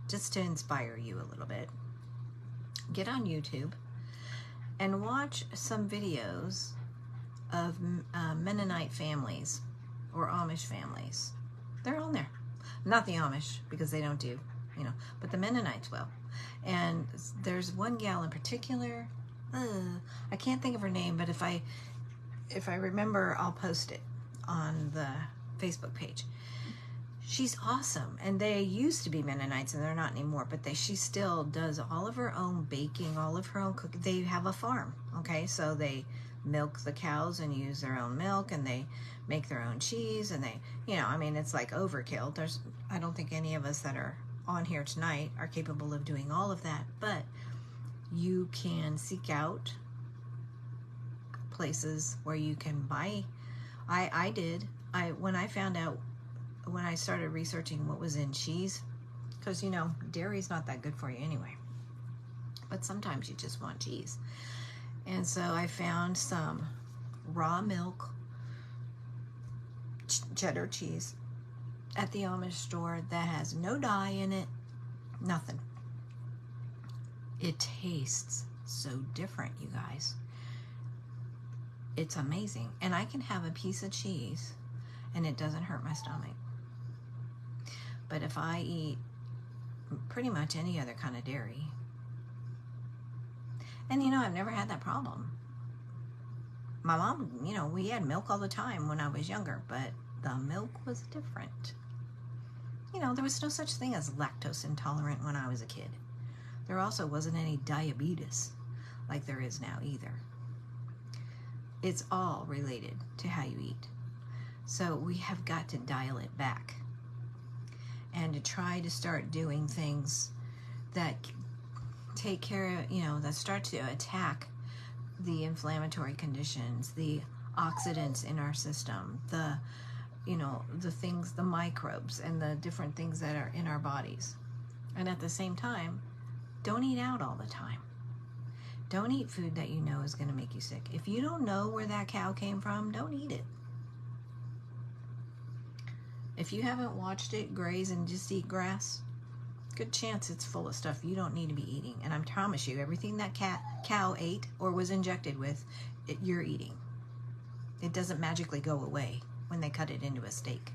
A: just to inspire you a little bit, get on YouTube and watch some videos of Mennonite families or Amish families. They're on there. Not the Amish, because they don't do, but the Mennonites will. And there's one gal in particular, I can't think of her name, but if I remember, I'll post it on the Facebook page. She's awesome, and they used to be Mennonites, and they're not anymore, but she still does all of her own baking, all of her own cooking. They have a farm, okay? So they milk the cows and use their own milk, and they make their own cheese, and they, it's like overkill. I don't think any of us that are on here tonight are capable of doing all of that, but you can seek out places where you can buy. I did. When I started researching what was in cheese, because dairy's not that good for you anyway, but sometimes you just want cheese. And so I found some raw milk cheddar cheese at the Amish store that has no dye in it, nothing. It tastes so different, you guys. It's amazing. And I can have a piece of cheese and it doesn't hurt my stomach. But if I eat pretty much any other kind of dairy. And I've never had that problem. My mom, we had milk all the time when I was younger, but the milk was different. There was no such thing as lactose intolerant when I was a kid. There also wasn't any diabetes like there is now either. It's all related to how you eat. So we have got to dial it back and to try to start doing things that take care of, that start to attack the inflammatory conditions, the oxidants in our system, the things, the microbes and the different things that are in our bodies. And at the same time, don't eat out all the time. Don't eat food that you know is going to make you sick. If you don't know where that cow came from, don't eat it. If you haven't watched it graze and just eat grass, good chance it's full of stuff you don't need to be eating. And I promise you, everything that cow ate or was injected with, you're eating. It doesn't magically go away when they cut it into a steak.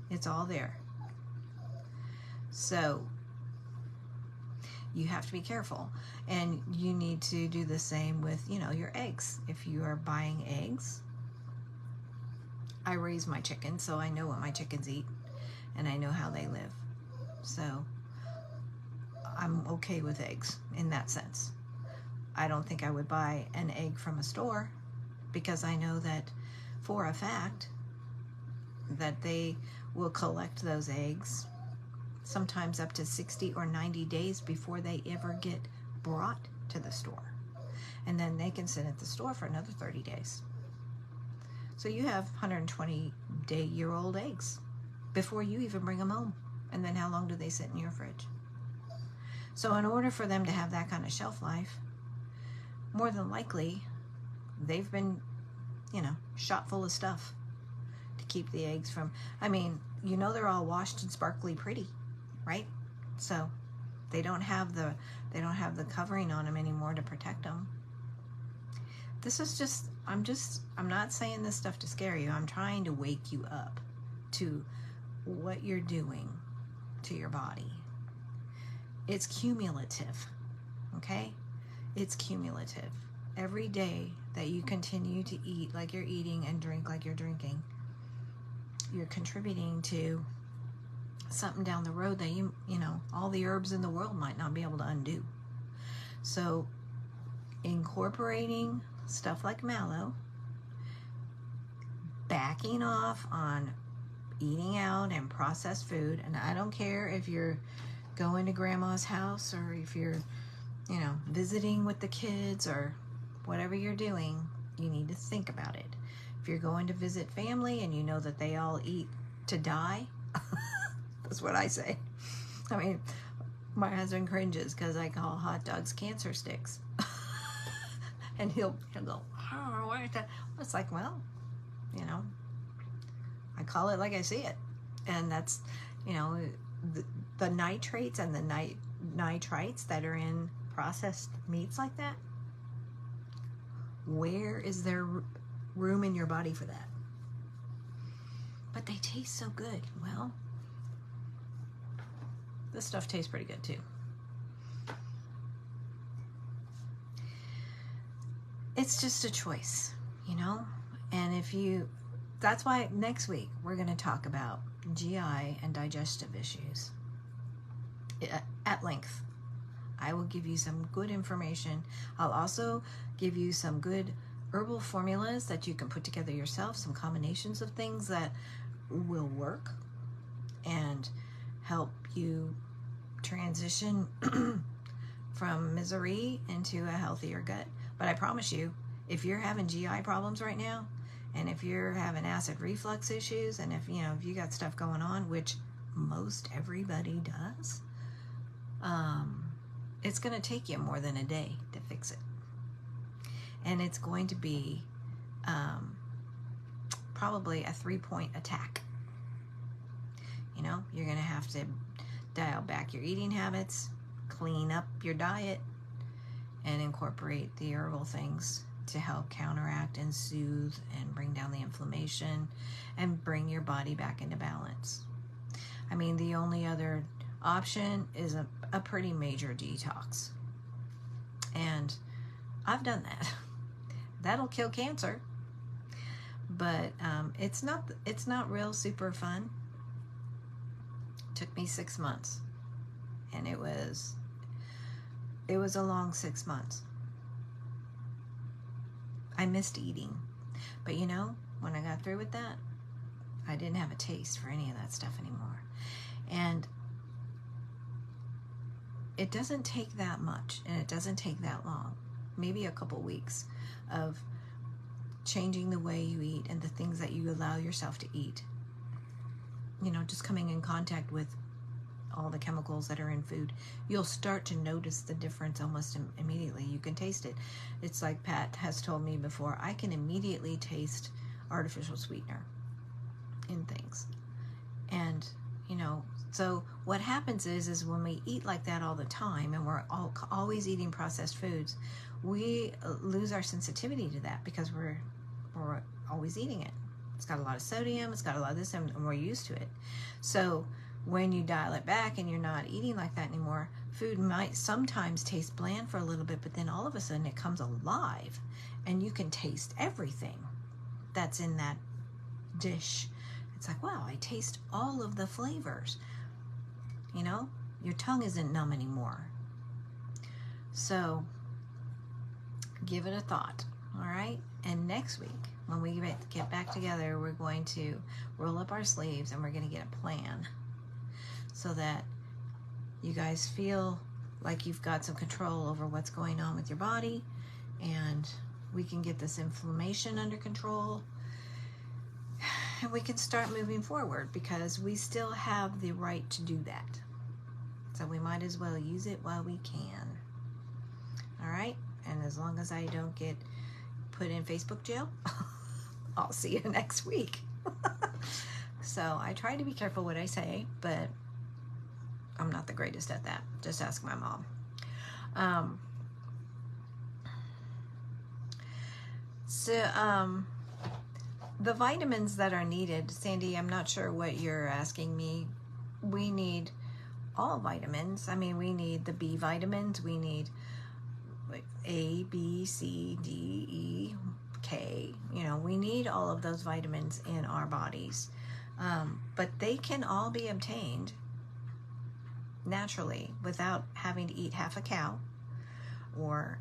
A: It's all there. So you have to be careful. And you need to do the same with, your eggs. If you are buying eggs, I raise my chickens, so I know what my chickens eat and I know how they live. So I'm okay with eggs in that sense. I don't think I would buy an egg from a store because I know that for a fact that they will collect those eggs sometimes up to 60 or 90 days before they ever get brought to the store. And then they can sit at the store for another 30 days. So you have 120-year-old eggs before you even bring them home. And then how long do they sit in your fridge? So in order for them to have that kind of shelf life, more than likely, they've been, shot full of stuff to keep the eggs from, they're all washed and sparkly pretty, right? So they don't have the covering on them anymore to protect them. This is just, I'm not saying this stuff to scare you. I'm trying to wake you up to what you're doing to your body. It's cumulative, okay? It's cumulative. Every day that you continue to eat like you're eating and drink like you're drinking, you're contributing to something down the road that all the herbs in the world might not be able to undo. So incorporating stuff like mallow, backing off on eating out and processed food, and I don't care if you're going to grandma's house or if you're, visiting with the kids or whatever you're doing, you need to think about it. If you're going to visit family and you know that they all eat to die, that's what I say. My husband cringes because I call hot dogs cancer sticks. And he'll go, oh, what is that? It's like, well, I call it like I see it. And that's, the nitrates and the nitrites that are in processed meats like that, where is there room in your body for that? But they taste so good. Well, this stuff tastes pretty good too. It's just a choice, and that's why next week we're going to talk about GI and digestive issues at length. I will give you some good information. I'll also give you some good herbal formulas that you can put together yourself, some combinations of things that will work and help you transition from misery into a healthier gut. But I promise you, if you're having GI problems right now, and if you're having acid reflux issues, and if you got stuff going on, which most everybody does, it's going to take you more than a day to fix it. And it's going to be probably a 3-point attack. You're going to have to dial back your eating habits, clean up your diet, and incorporate the herbal things to help counteract and soothe and bring down the inflammation and bring your body back into balance. The only other option is a pretty major detox. And I've done that. That'll kill cancer. But it's not real super fun. Took me 6 months. And it was a long 6 months. I missed eating. But you know, when I got through with that, I didn't have a taste for any of that stuff anymore. And it doesn't take that much, and it doesn't take that long. Maybe a couple weeks of changing the way you eat and the things that you allow yourself to eat. You know, just coming in contact with all the chemicals that are in food, you'll start to notice the difference almost immediately. You can taste it. It's like Pat has told me before, I can immediately taste artificial sweetener in things. And, you know, so what happens is when we eat like that all the time and we're always eating processed foods, we lose our sensitivity to that because we're always eating it. It's got a lot of sodium, it's got a lot of this, and we're used to it. So when you dial it back and you're not eating like that anymore, food might sometimes taste bland for a little bit, but then all of a sudden it comes alive and you can taste everything that's in that dish. It's like, wow, I taste all of the flavors. You know, your tongue isn't numb anymore. So give it a thought, all right? And next week, when we get back together, we're going to roll up our sleeves and we're going to get a plan so that you guys feel like you've got some control over what's going on with your body, and we can get this inflammation under control, and we can start moving forward because we still have the right to do that. So we might as well use it while we can. All right? And as long as I don't get put in Facebook jail, I'll see you next week. So I try to be careful what I say, but I'm not the greatest at that. Just ask my mom. The vitamins that are needed, Sandy, I'm not sure what you're asking me. We need all vitamins. I mean, we need the B vitamins. We need A, B, C, D, E, K. You know, we need all of those vitamins in our bodies. But they can all be obtained naturally without having to eat half a cow. Or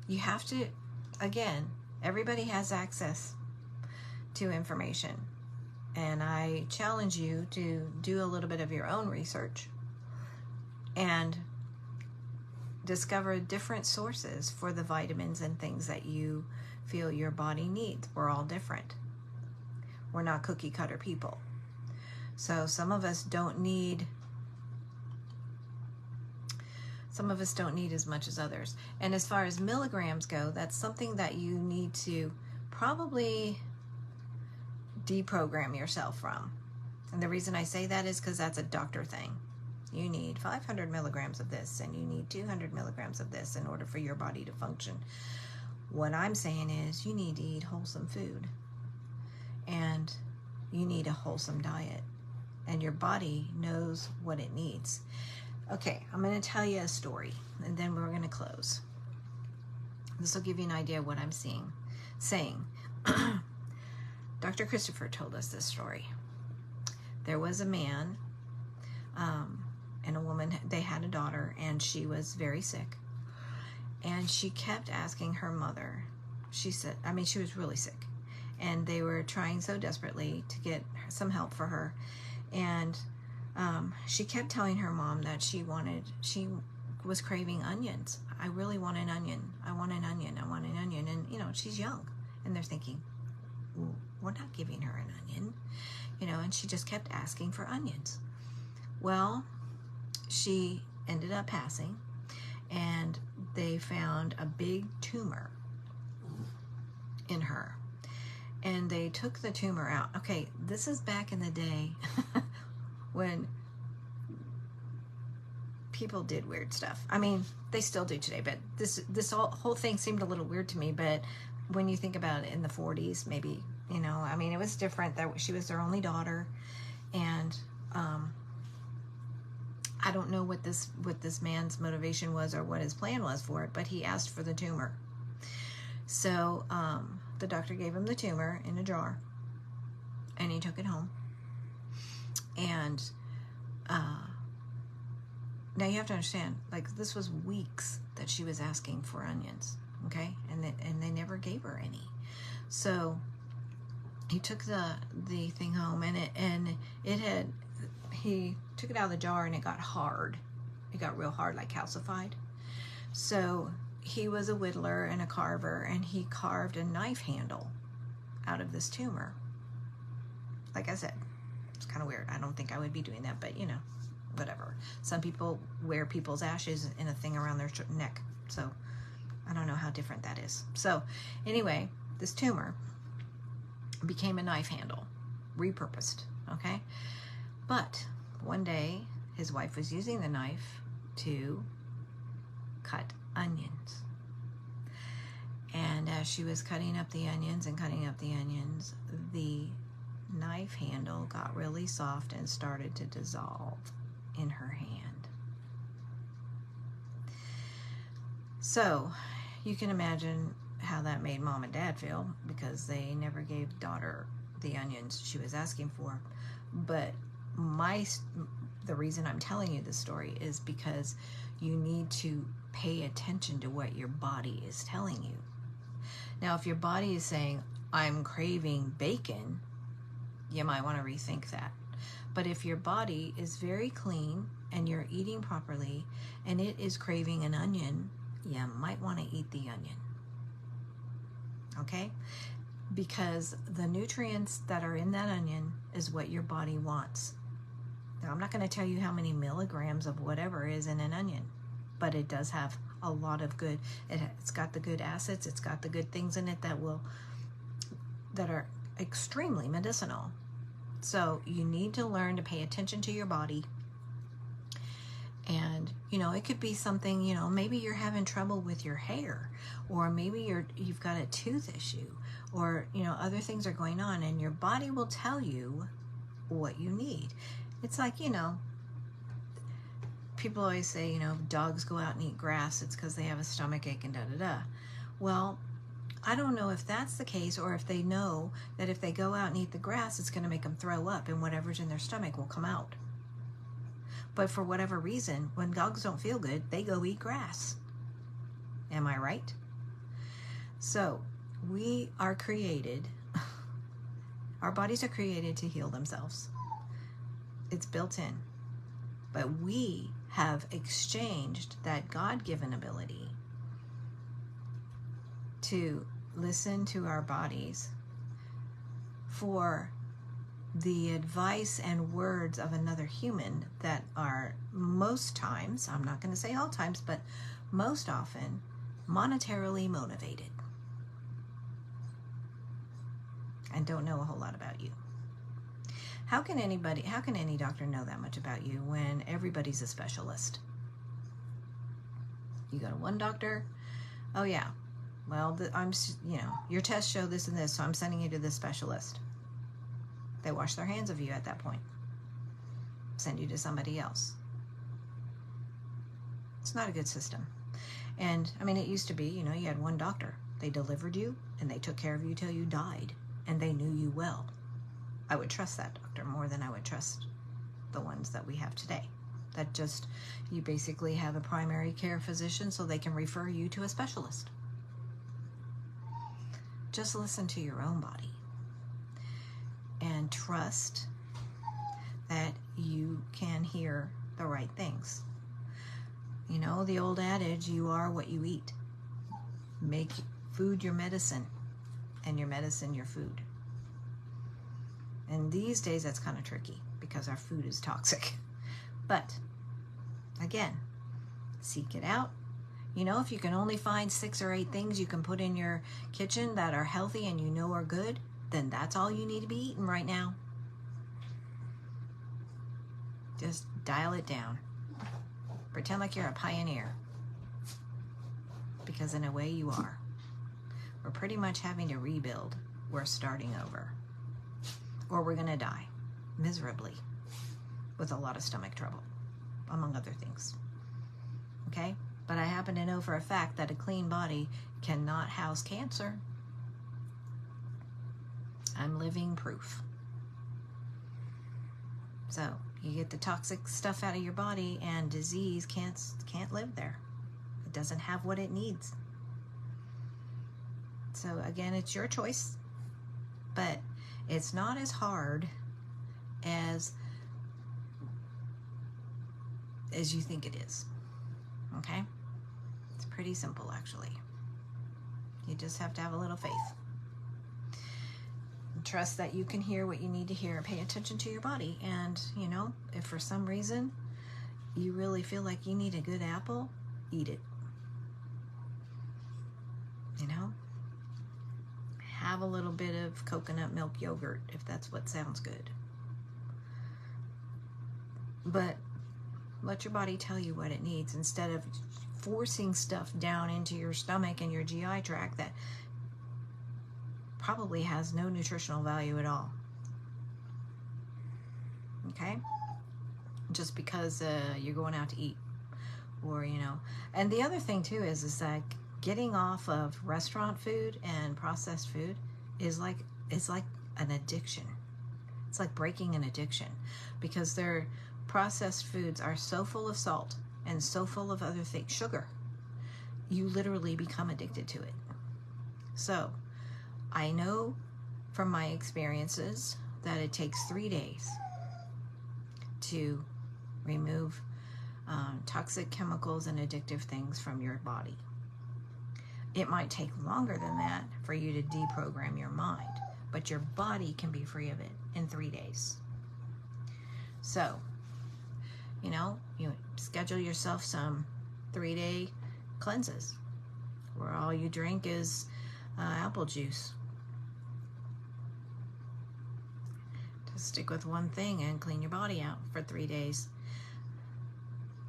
A: you have to, again, everybody has access to information. And I challenge you to do a little bit of your own research and discover different sources for the vitamins and things that you feel your body needs. We're all different. We're not cookie cutter people. So some of us don't need as much as others. And as far as milligrams go, that's something that you need to probably deprogram yourself from. And the reason I say that is because that's a doctor thing. You need 500 milligrams of this and you need 200 milligrams of this in order for your body to function. What I'm saying is you need to eat wholesome food and you need a wholesome diet, and your body knows what it needs. Okay, I'm going to tell you a story and then we're going to close. This will give you an idea of what I'm saying. Dr. Christopher told us this story. There was a man and a woman. They had a daughter and she was very sick. And she kept asking her mother. She was really sick. And they were trying so desperately to get some help for her. And she kept telling her mom that she was craving onions. I really want an onion. I want an onion. I want an onion. And, you know, she's young. And they're thinking, we're not giving her an onion. You know, and she just kept asking for onions. Well, she ended up passing. And they found a big tumor in her. And they took the tumor out. Okay, this is back in the day when people did weird stuff. I mean, they still do today, but this whole thing seemed a little weird to me. But when you think about it, in the 40s, maybe, you know, I mean, it was different. That she was their only daughter, and I don't know what this man's motivation was or what his plan was for it, but he asked for the tumor. So the doctor gave him the tumor in a jar, and he took it home. And now you have to understand, like, this was weeks that she was asking for onions, okay? And they never gave her any. So he took the thing home, and he took it out of the jar, and it got hard. It got real hard, like calcified. So he was a whittler and a carver, and he carved a knife handle out of this tumor. Like I said, it's kind of weird. I don't think I would be doing that, but you know, whatever. Some people wear people's ashes in a thing around their neck, so I don't know how different that is. So anyway, this tumor became a knife handle, repurposed, okay? But one day, his wife was using the knife to cut onions. And as she was cutting up the onions, the knife handle got really soft and started to dissolve in her hand. So you can imagine how that made mom and dad feel, because they never gave daughter the onions she was asking for. But the reason I'm telling you this story is because you need to pay attention to what your body is telling you. Now, if your body is saying, I'm craving bacon, you might want to rethink that. But if your body is very clean and you're eating properly and it is craving an onion, you might want to eat the onion. Okay? Because the nutrients that are in that onion is what your body wants. Now, I'm not going to tell you how many milligrams of whatever is in an onion, but it does have a lot of good, it's got the good acids, it's got the good things in it that are extremely medicinal. So you need to learn to pay attention to your body. And, you know, it could be something, you know, maybe you're having trouble with your hair, or maybe you've got a tooth issue, or, you know, other things are going on, and your body will tell you what you need. It's like, you know, people always say, you know, dogs go out and eat grass, it's because they have a stomach ache and da-da-da. Well, I don't know if that's the case, or if they know that if they go out and eat the grass, it's going to make them throw up, and whatever's in their stomach will come out. But for whatever reason, when dogs don't feel good, they go eat grass. Am I right? So we are created, our bodies are created to heal themselves. It's built in. But we have exchanged that God-given ability to listen to our bodies for the advice and words of another human that are most times, I'm not going to say all times, but most often, monetarily motivated and don't know a whole lot about you. How can any doctor know that much about you when everybody's a specialist? You go to one doctor, oh yeah, well, your tests show this and this, so I'm sending you to this specialist. They wash their hands of you at that point. Send you to somebody else. It's not a good system. And, I mean, it used to be, you know, you had one doctor. They delivered you, and they took care of you till you died, and they knew you well. I would trust that doctor more than I would trust the ones that we have today. That just, you basically have a primary care physician so they can refer you to a specialist. Just listen to your own body and trust that you can hear the right things. You know, the old adage, you are what you eat. Make food your medicine, and your medicine your food. And these days, that's kind of tricky because our food is toxic. But, again, seek it out. You know, if you can only find 6 or 8 things you can put in your kitchen that are healthy and you know are good, then that's all you need to be eating right now. Just dial it down. Pretend like you're a pioneer. Because in a way you are. We're pretty much having to rebuild. We're starting over. Or we're going to die miserably with a lot of stomach trouble. among other things. Okay? But I happen to know for a fact that a clean body cannot house cancer. I'm living proof. So you get the toxic stuff out of your body, and disease can't live there. It doesn't have what it needs. So again, it's your choice, but it's not as hard as you think it is. Okay? It's pretty simple, actually. You just have to have a little faith. Trust that you can hear what you need to hear. Pay attention to your body. And, you know, if for some reason you really feel like you need a good apple, eat it. You know? Have a little bit of coconut milk yogurt if that's what sounds good. But let your body tell you what it needs instead of forcing stuff down into your stomach and your GI tract that probably has no nutritional value at all. Okay? Just because you're going out to eat, or, you know. And the other thing too is that getting off of restaurant food and processed food is like an addiction. It's like breaking an addiction, because their processed foods are so full of salt and so full of other things, sugar. You literally become addicted to it. So I know from my experiences that it takes 3 days to remove toxic chemicals and addictive things from your body. It might take longer than that for you to deprogram your mind, but your body can be free of it in 3 days. So, you know, you schedule yourself some 3-day cleanses where all you drink is apple juice. Just stick with one thing and clean your body out for 3 days.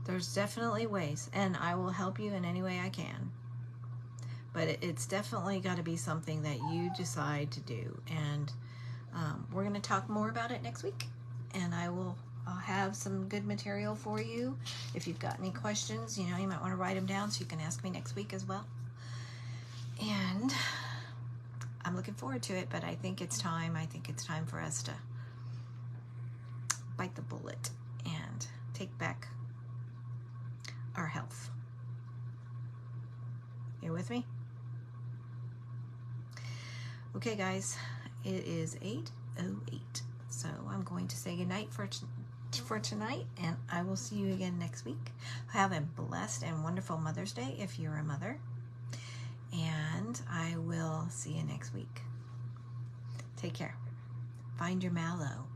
A: There's definitely ways, and I will help you in any way I can. But it's definitely got to be something that you decide to do. And we're going to talk more about it next week. And I'll have some good material for you. If you've got any questions, you know, you might want to write them down so you can ask me next week as well. And I'm looking forward to it, but I think it's time. I think it's time for us to bite the bullet and take back our health. You with me? Okay, guys, it is 8:08, so I'm going to say goodnight for tonight, and I will see you again next week. Have a blessed and wonderful Mother's Day if you're a mother, and I will see you next week. Take care. Find your mallow.